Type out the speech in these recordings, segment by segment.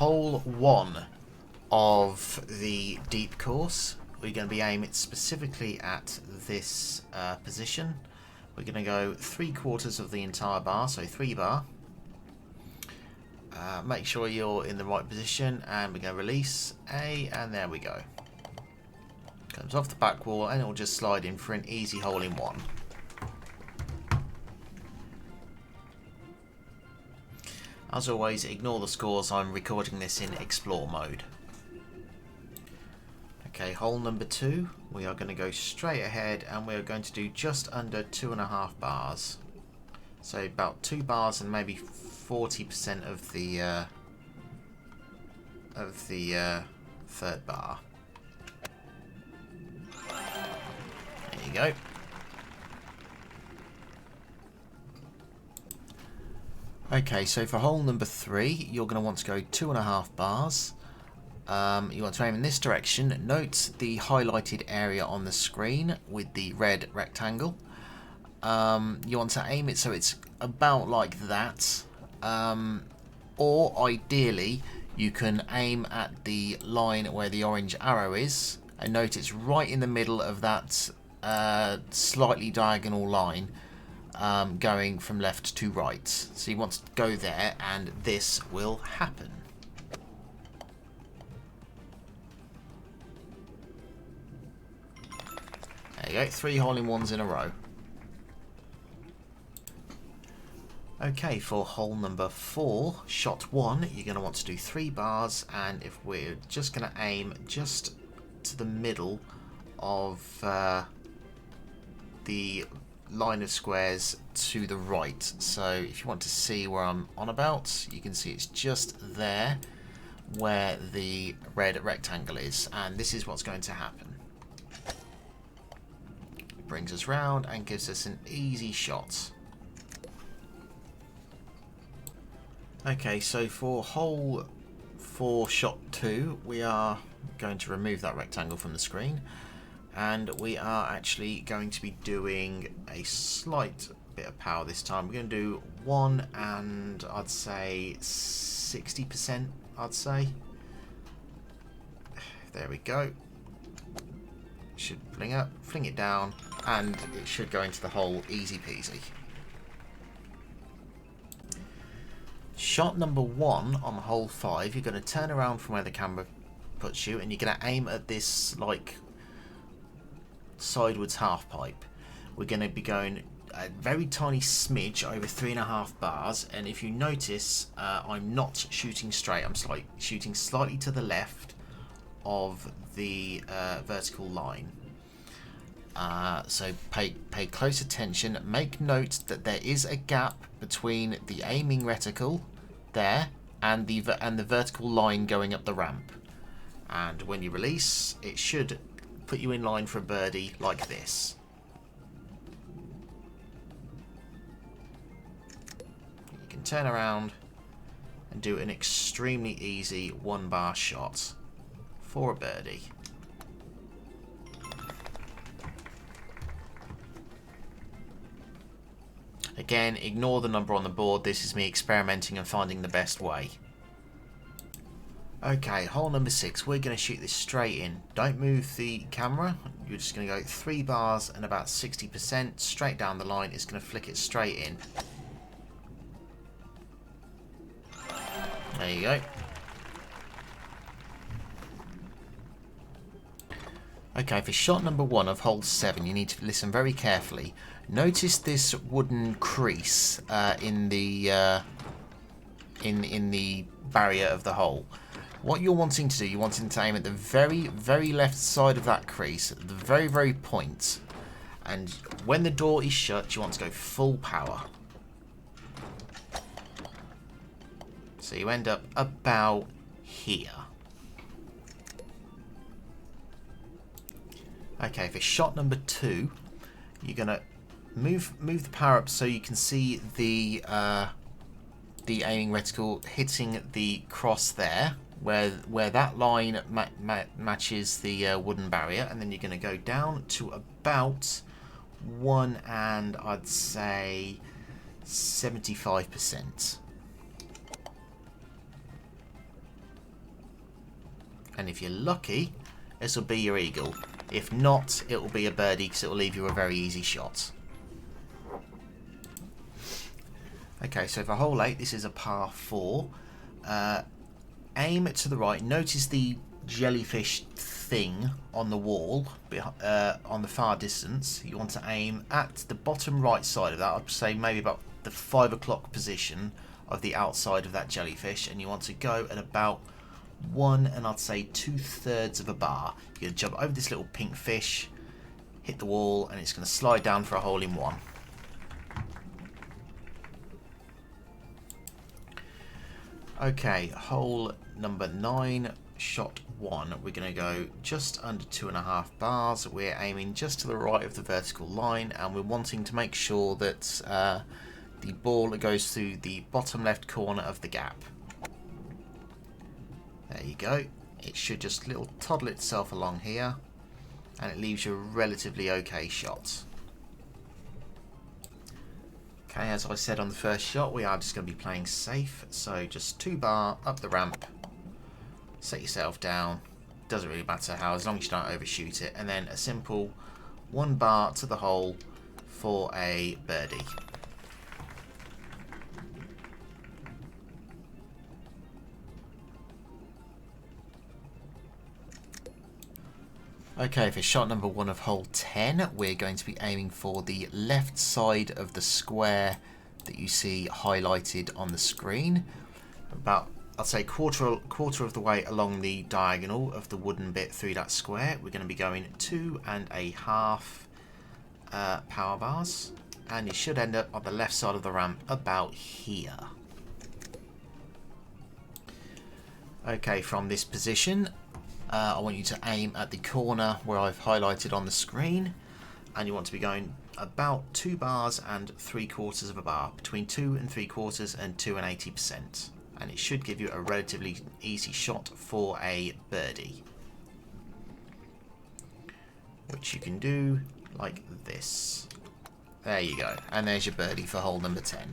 hole 1 of the deep course, we're going to be aiming specifically at this position. We're going to go 3/4 of the entire bar, so 3 bar. Make sure you're in the right position, and we're going to release A, and there we go. Comes off the back wall, and it will just slide in for an easy hole in 1. As always, ignore the scores, I'm recording this in explore mode. Okay, hole number 2, we are going to go straight ahead, and we're going to do just under 2.5 bars. So about 2 bars and maybe 40% of the third bar. There you go. Okay, so for hole number 3, you're going to want to go 2.5 bars. You want to aim in this direction. Note the highlighted area on the screen with the red rectangle. You want to aim it so it's about like that. Or ideally, you can aim at the line where the orange arrow is. And note it's right in the middle of that slightly diagonal line. Going from left to right. So you want to go there, and this will happen. There you go, 3 hole-in-ones in a row. Okay, for hole number 4, shot 1, you're going to want to do 3 bars, and if we're just going to aim just to the middle of the line of squares to the right. So if you want to see where I'm on about, you can see it's just there where the red rectangle is, and this is what's going to happen. It brings us round and gives us an easy shot. Okay, so for hole 4 shot 2, we are going to remove that rectangle from the screen. And we are actually going to be doing a slight bit of power this time. We're going to do 1 and I'd say 60%, I'd say. There we go. Should fling up, fling it down, and it should go into the hole easy peasy. Shot number 1 on hole 5, you're going to turn around from where the camera puts you, and you're going to aim at this like sidewards half pipe. We're going to be going a very tiny smidge over 3.5 bars, and if you notice, I'm not shooting straight. I'm shooting slightly to the left of the vertical line. So pay close attention. Make note that there is a gap between the aiming reticle there and the vertical line going up the ramp. And when you release, it should put you in line for a birdie like this. You can turn around and do an extremely easy 1 bar shot for a birdie. Again, ignore the number on the board. This is me experimenting and finding the best way. Okay, hole number 6, we're going to shoot this straight in. Don't move the camera, you're just going to go 3 bars and about 60% straight down the line. It's going to flick it straight in. There you go. Okay, for shot number 1 of hole 7, you need to listen very carefully. Notice this wooden crease in the barrier of the hole. What you're wanting to do, you're wanting to aim at the very, very left side of that crease, at the very, very point. And when the door is shut, you want to go full power. So you end up about here. Okay, for shot number 2, you're gonna move the power up so you can see the aiming reticle hitting the cross there, where that line matches the wooden barrier, and then you're going to go down to about 1 and I'd say 75%. and if you're lucky, this will be your eagle. If not, it will be a birdie because it will leave you a very easy shot. Okay, so for hole 8, this is a par 4. Aim to the right. Notice the jellyfish thing on the wall on the far distance. You want to aim at the bottom right side of that. I'd say maybe about the 5 o'clock position of the outside of that jellyfish, and you want to go at about 1 and I'd say 2/3 of a bar. You're going to jump over this little pink fish, hit the wall, and it's going to slide down for a hole in 1. Okay, hole number 9, shot 1. We're going to go just under 2.5 bars. We're aiming just to the right of the vertical line, and we're wanting to make sure that the ball goes through the bottom left corner of the gap. There you go. It should just toddle itself along here, and it leaves you a relatively okay shot. Okay, as I said on the first shot, we are just going to be playing safe. So just 2 bar up the ramp, set yourself down. Doesn't really matter how, as long as you don't overshoot it. And then a simple 1 bar to the hole for a birdie. Okay, for shot number 1 of hole 10, we're going to be aiming for the left side of the square that you see highlighted on the screen. About, I'd say, quarter of the way along the diagonal of the wooden bit through that square. We're going to be going 2.5 power bars, and you should end up on the left side of the ramp about here. Okay, from this position, I want you to aim at the corner where I've highlighted on the screen, and you want to be going about 2 bars and 3/4 of a bar, between 2 3/4 and 2 80%, and it should give you a relatively easy shot for a birdie, which you can do like this. There you go, and there's your birdie for hole number 10.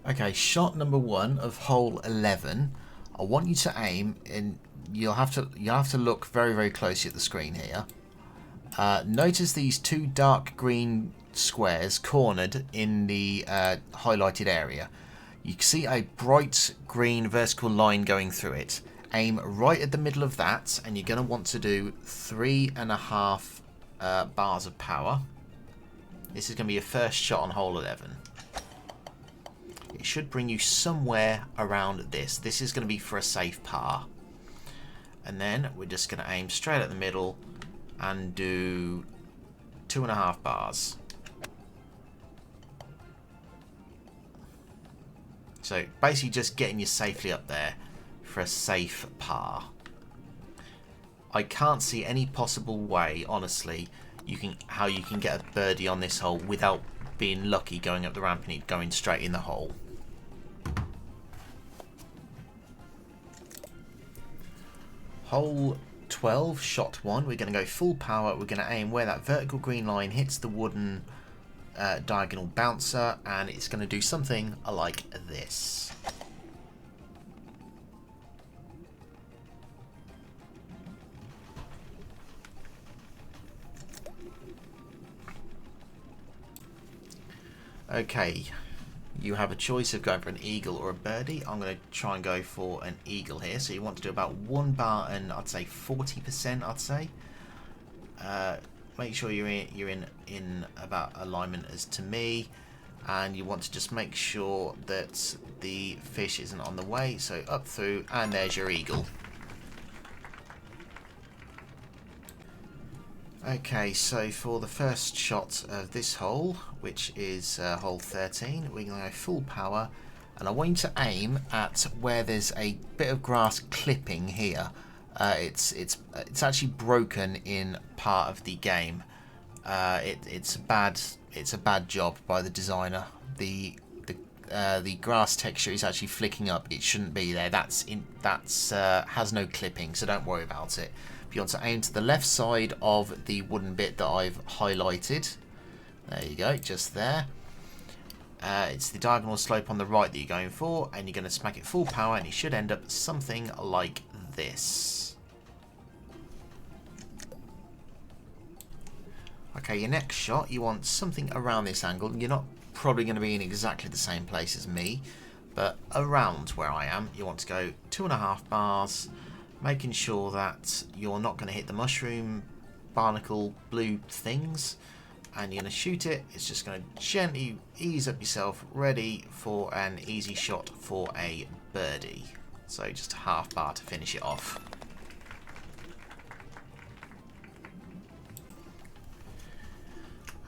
Okay, shot number 1 of hole 11. I want you to aim, and you'll have to look very, very closely at the screen here. Notice these 2 dark green squares cornered in the highlighted area. You can see a bright green vertical line going through it. Aim right at the middle of that, and you're going to want to do 3.5 bars of power. This is going to be your first shot on hole 11. It should bring you somewhere around this. This is going to be for a safe par. And then we're just going to aim straight at the middle and do 2.5 bars. So basically just getting you safely up there for a safe par. I can't see any possible way, honestly, how you can get a birdie on this hole without being lucky going up the ramp and it going straight in the hole. Hole 12, shot 1. We're going to go full power. We're going to aim where that vertical green line hits the wooden diagonal bouncer, and it's going to do something like this. Okay, you have a choice of going for an eagle or a birdie. I'm going to try and go for an eagle here. So you want to do about 1 bar and I'd say 40%. I'd say. Make sure you're in about alignment as to me, and you want to just make sure that the fish isn't on the way. So up through, and there's your eagle. Okay, so for the first shot of this hole, which is hole 13, we're going to go full power, and I want you to aim at where there's a bit of grass clipping here. It's actually broken in part of the game. It's a bad job by the designer. The grass texture is actually flicking up. It shouldn't be there. That's has no clipping, so don't worry about it. You want to aim to the left side of the wooden bit that I've highlighted. There you go, just there. It's the diagonal slope on the right that you're going for, and you're going to smack it full power, and it should end up something like this. Okay, your next shot, you want something around this angle. You're not probably going to be in exactly the same place as me, but around where I am. You want to go 2.5 bars, making sure that you're not going to hit the mushroom, barnacle, blue things, and you're going to shoot it. It's just going to gently ease up yourself, ready for an easy shot for a birdie. So just a half bar to finish it off.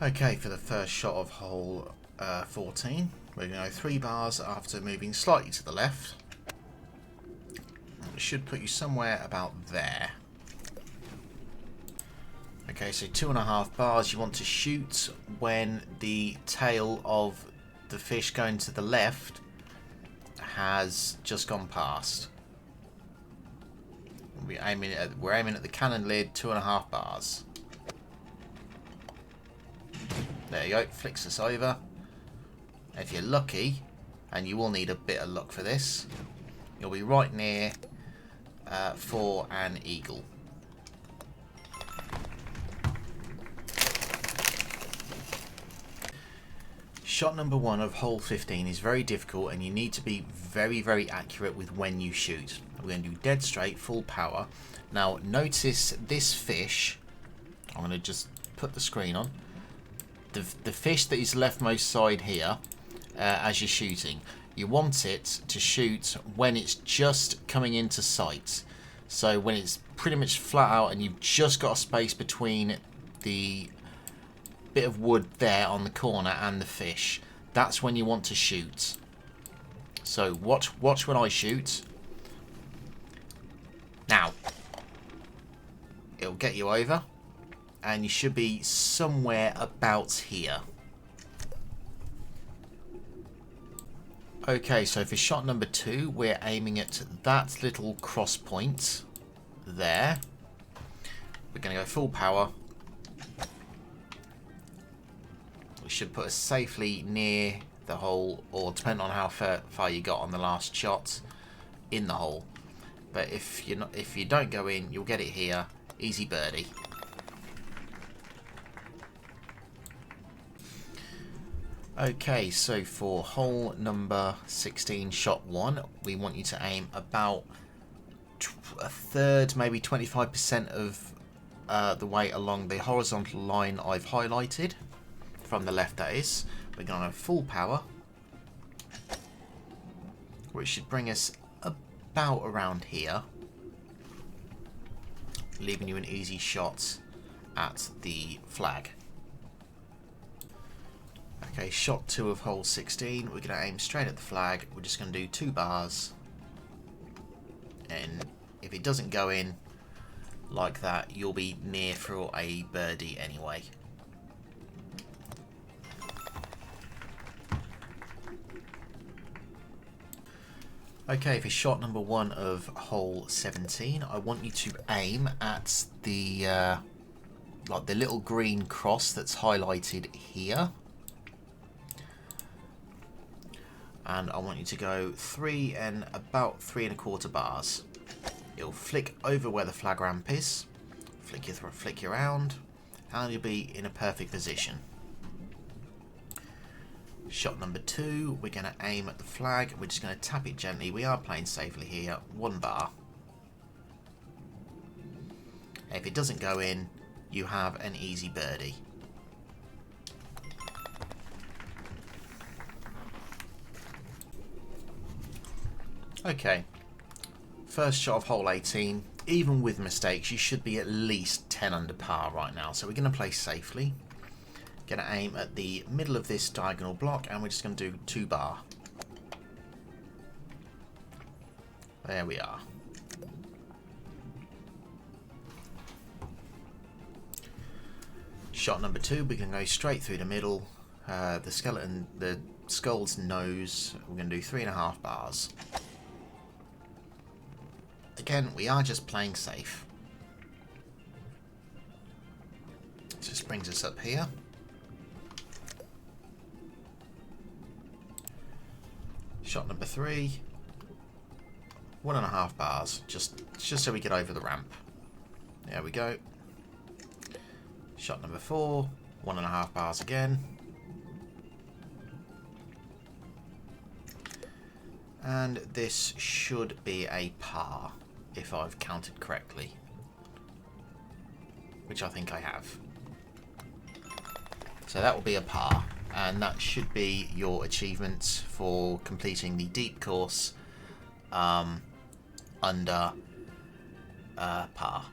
Okay, for the first shot of hole 14, we're going to go 3 bars after moving slightly to the left. It should put you somewhere about there. Okay, so 2.5 bars. You want to shoot when the tail of the fish going to the left has just gone past. We're aiming at the cannon lid, 2.5 bars. There you go, flicks us over. If you're lucky, and you will need a bit of luck for this, you'll be right near for an eagle. Shot number 1 of hole 15 is very difficult, and you need to be very, very accurate with when you shoot. We're going to do dead straight, full power. Now notice this fish. I'm going to just put the screen on. The fish that is leftmost side here, as you're shooting, you want it to shoot when it's just coming into sight. So when it's pretty much flat out and you've just got a space between the bit of wood there on the corner and the fish, that's when you want to shoot. So watch when I shoot. Now it'll get you over, and you should be somewhere about here. Okay, so for shot number 2, we're aiming at that little cross point there. We're going to go full power. We should put us safely near the hole, or depending on how far you got on the last shot, in the hole. But if you don't go in, you'll get it here. Easy birdie. Okay, so for hole number 16, shot 1, we want you to aim about a third, maybe 25% of the way along the horizontal line I've highlighted, from the left that is. We're going to full power, which should bring us about around here, leaving you an easy shot at the flag. Okay, shot 2 of hole 16. We're going to aim straight at the flag. We're just going to do 2 bars. And if it doesn't go in like that, you'll be near for a birdie anyway. Okay, for shot number 1 of hole 17, I want you to aim at the like the little green cross that's highlighted here. And I want you to go 3 and about 3 1/4 bars. It'll flick over where the flag ramp is, flick you around, and you'll be in a perfect position. Shot number 2, we're going to aim at the flag. We're just going to tap it gently. We are playing safely here. 1 bar. If it doesn't go in, you have an easy birdie. Okay, first shot of hole 18. Even with mistakes, you should be at least 10 under par right now. So we're going to play safely. Going to aim at the middle of this diagonal block, and we're just going to do 2 bar. There we are. Shot number 2, we're going to go straight through the middle. The skull's nose, we're going to do 3 1/2 bars. Again, we are just playing safe. This just brings us up here. Shot number 3, 1.5 bars, just so we get over the ramp. There we go. Shot number 4, 1.5 bars again. And this should be a par, if I've counted correctly. Which I think I have. So that will be a par. And that should be your achievements for completing the deep course under par.